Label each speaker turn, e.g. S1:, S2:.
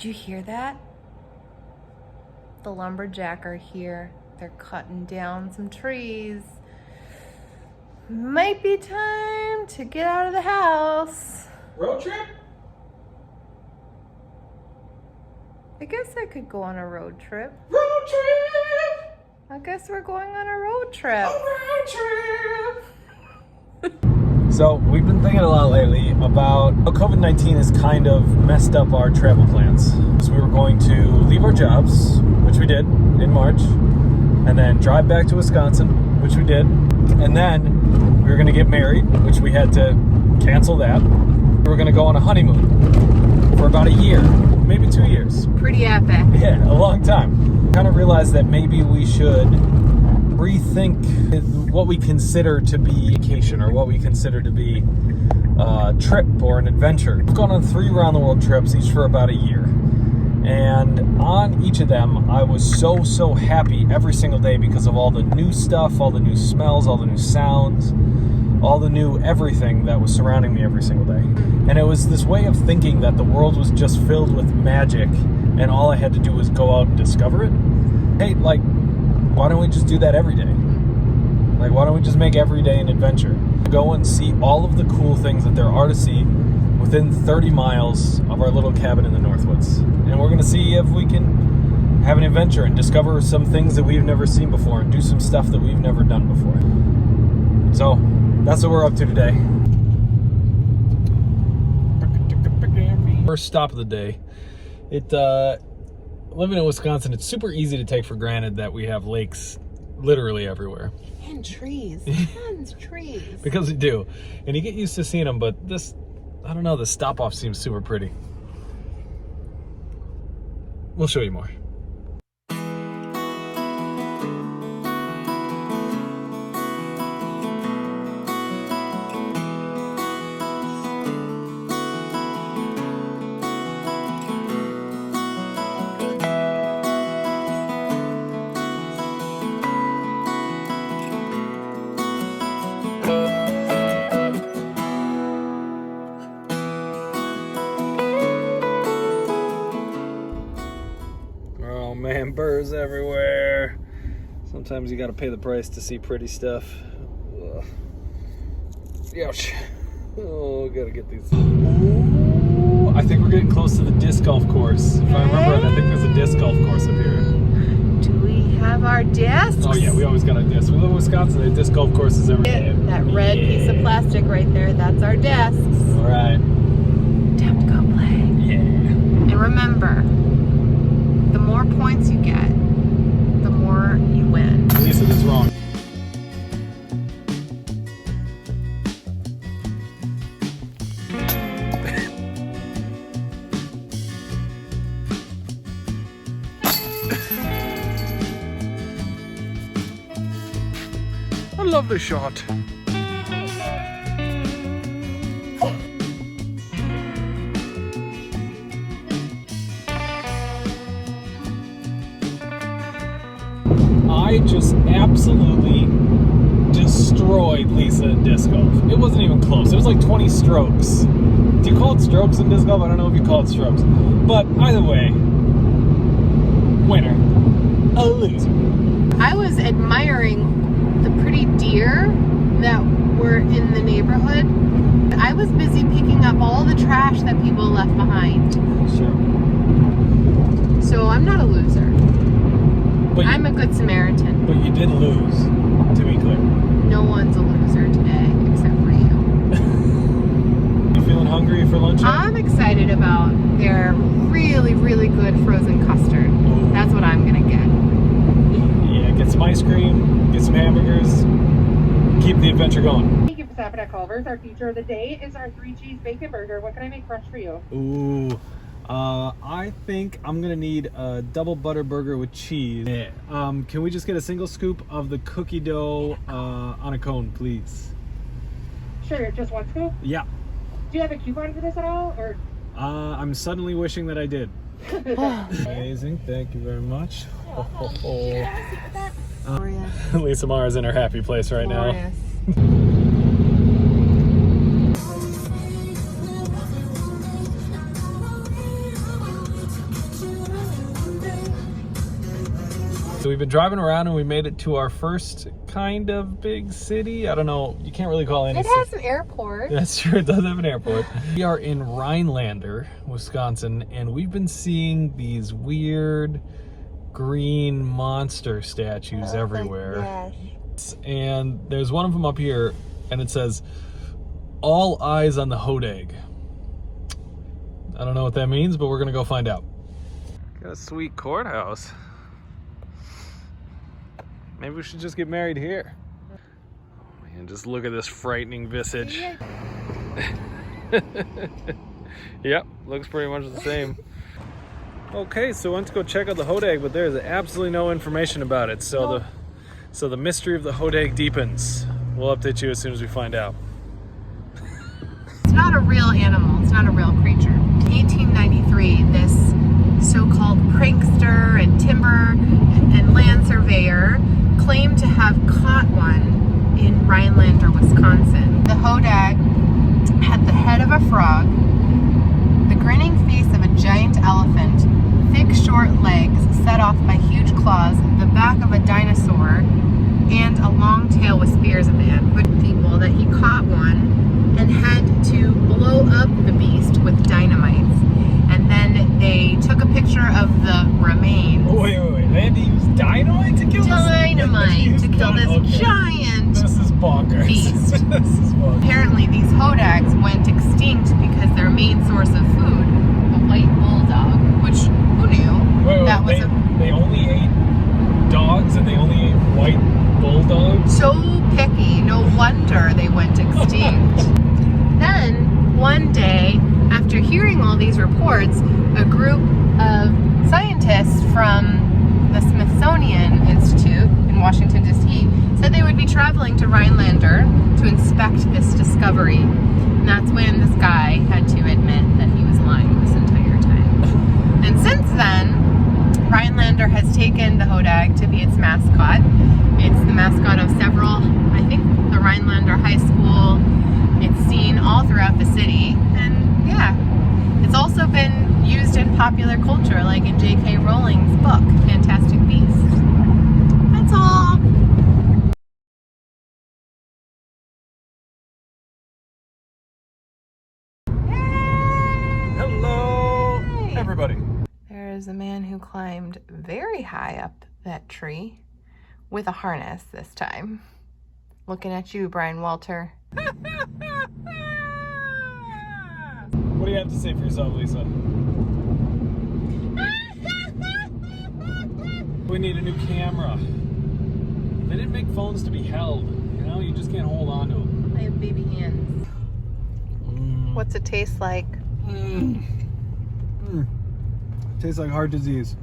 S1: Did you hear that? The lumberjack are here. They're cutting down some trees. Might be time to get out of the house.
S2: Road trip?
S1: I guess I could go on a road trip.
S2: Road trip!
S1: I guess we're going on a road trip.
S2: A road trip! So, we've been thinking a lot lately about how COVID-19 has kind of messed up our travel plans. So we were going to leave our jobs, which we did in March, and then drive back to Wisconsin, which we did, and then we were going to get married, which we had to cancel that. We were going to go on a honeymoon for about a year, maybe 2 years.
S1: Pretty epic.
S2: Yeah, a long time. Kind of realized that maybe we should rethink what we consider to be vacation or what we consider to be a trip or an adventure. We've gone on 3 round-the-world trips, each for about a year. And on each of them, I was so happy every single day because of all the new stuff, all the new smells, all the new sounds, all the new everything that was surrounding me every single day. And it was this way of thinking that the world was just filled with magic and all I had to do was go out and discover it. Hey, like, why don't we just do that every day? Like, why don't we just make every day an adventure? Go and see all of the cool things that there are to see within 30 miles of our little cabin in the Northwoods. And we're gonna see if we can have an adventure and discover some things that we've never seen before and do some stuff that we've never done before. So, that's what we're up to today. First stop of the day. Living in Wisconsin, it's super easy to take for granted that we have lakes literally everywhere.
S1: And trees. Tons of trees.
S2: Because we do. And you get used to seeing them, but this, I don't know, the stop-off seems super pretty. We'll show you more. Man, birds everywhere. Sometimes you gotta pay the price to see pretty stuff. Ugh. Ouch. Oh, gotta get these. Ooh, I think we're getting close to the disc golf course. If I remember right, I think there's a disc golf course up here.
S1: Do we have our discs?
S2: Oh yeah, we always got a disc. We live in Wisconsin, they have disc golf courses everywhere.
S1: That red piece of plastic right there, that's our discs.
S2: Alright.
S1: Time to go play.
S2: Yeah.
S1: And remember, the more points you get, the more you win.
S2: Lisa, that's wrong. I love the shot. I just absolutely destroyed Lisa in disc golf. It wasn't even close. It was like 20 strokes. Do you call it strokes in disc golf? I don't know if you call it strokes. But either way, winner, a loser.
S1: I was admiring the pretty deer that were in the neighborhood. I was busy picking up all the trash that people left behind.
S2: Sure.
S1: So I'm not a loser.
S2: But
S1: I'm a good Samaritan.
S2: But you did lose, to be clear.
S1: No one's a loser today, except for you.
S2: You feeling hungry for lunch?
S1: I'm excited about their really good frozen custard.
S2: Ooh.
S1: That's what I'm gonna get.
S2: Yeah, get some ice cream, get some hamburgers, keep the adventure going.
S3: Thank you for stopping at Culver's. Our feature of the day is our 3-cheese bacon burger. What can I make fresh for you?
S2: Ooh. I think I'm gonna need a double butter burger with cheese. Yeah. Can we just get a single scoop of the cookie dough on a cone, please?
S3: Sure, just 1 scoop.
S2: Yeah.
S3: Do you have a coupon for this at all, or?
S2: I'm suddenly wishing that I did. Amazing, thank you very much. Lisa Mara's in her happy place right now. we've been driving around and we made it to our first kind of big city. I don't know, you can't really call it any
S1: It has an airport.
S2: That's true, it does have an airport. We are in Rhinelander, Wisconsin, and we've been seeing these weird green monster statues everywhere. And there's one of them up here, and it says, "All eyes on the Hodag." I don't know what that means, but we're gonna go find out. Got a sweet courthouse. Maybe we should just get married here. Oh man, just look at this frightening visage. Yep, looks pretty much the same. Okay, so I went to go check out the Hodag, but there's absolutely no information about it. So the mystery of the Hodag deepens. We'll update you as soon as we find out.
S1: It's not a real animal. It's not a real creature. In 1893, this so-called prankster and timber and land surveyor claimed to have caught one in Rhinelander, Wisconsin. The Hodag had the head of a frog, the grinning face of a giant elephant, thick short legs set off by huge claws, the back of a dinosaur, and a long tail with spears of man. With people that he caught one and had to blow up the beast with dynamites. And then they took a picture of the remains.
S2: Oh, wait. They had to use dynamite to kill
S1: Dynamite to kill this giant
S2: This is bonkers.
S1: beast.
S2: This is bonkers.
S1: Apparently these Hodags went extinct because their main source of food, a white bulldog, which who knew? That was
S2: they only ate dogs and they only ate white bulldogs?
S1: so picky. No wonder they went extinct. Then one day, after hearing all these reports, a group of scientists from the Smithsonian Institute in Washington, D.C. said they would be traveling to Rhinelander to inspect this discovery. And that's when this guy had to admit that he was lying this entire time. And since then, Rhinelander has taken the Hodag to be its mascot. It's the mascot of several, I think, the Rhinelander High School. It's seen all throughout the city. And yeah, it's also been used in popular culture, like in J.K. Rowling's book, Fantastic Beasts. That's all.
S2: Hello, everybody.
S1: There is a man who climbed very high up that tree with a harness this time. Looking at you, Brian Walter.
S2: What do you have to say for yourself, Lisa? We need a new camera. They didn't make phones to be held. You know, you just can't hold on to them.
S1: I have baby hands. What's it taste like?
S2: Tastes like heart disease.